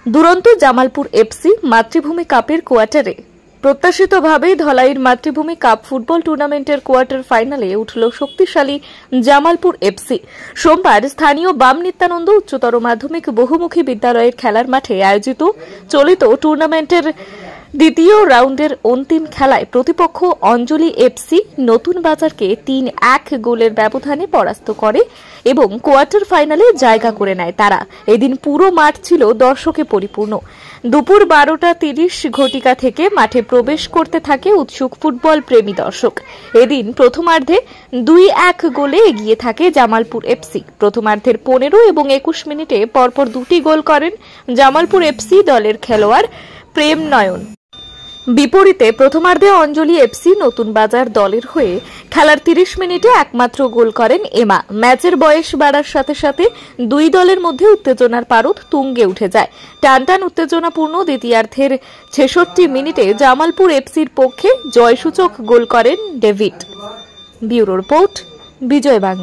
দুরন্ত জামালপুর এফসি মাতৃভূমি কাপের কোয়ার্টারে প্রত্যাশিতভাবেই ধলাইয়ের মাতৃভূমি কাপ ফুটবল টুর্নামেন্টের কোয়ার্টার ফাইনালে উঠল শক্তিশালী জামালপুর এফসি। সোমবার স্থানীয় বাম নিত্যানন্দ উচ্চতর মাধ্যমিক বহুমুখী বিদ্যালয়ের খেলার মাঠে আয়োজিত চলিত টুর্নামেন্টের দ্বিতীয় রাউন্ডের অন্তিম খেলায় প্রতিপক্ষ অঞ্জলি এফসি নতুন বাজারকে ৩-১ গোলের ব্যবধানে পরাস্ত করে এবং কোয়ার্টার ফাইনালে জায়গা করে নেয় তারা। এদিন পুরো মাঠ ছিল দর্শকে পরিপূর্ণ। দুপুর 12:30 থেকে মাঠে প্রবেশ করতে থাকে উৎসুক ফুটবল প্রেমী দর্শক। এদিন প্রথমার্ধে ২-১ গোলে এগিয়ে থাকে জামালপুর এফসি। প্রথমার্ধের 15 এবং 21 মিনিটে পরপর দুটি গোল করেন জামালপুর এফসি দলের খেলোয়াড় প্রেম নয়ন। বিপরীতে প্রথমার্ধে অঞ্জলি এফসি নতুন বাজার দলের হয়ে খেলার 30 মিনিটে একমাত্র গোল করেন এমা। ম্যাচের বয়স বাড়ার সাথে সাথে দুই দলের মধ্যে উত্তেজনার পারদ তুঙ্গে উঠে যায়। টানটান উত্তেজনাপূর্ণ দ্বিতীয়ার্ধের 66 মিনিটে জামালপুর এফসির পক্ষে জয়সূচক গোল করেন ডেভিড। ব্যুরো রিপোর্ট, বিজয় বাংলা।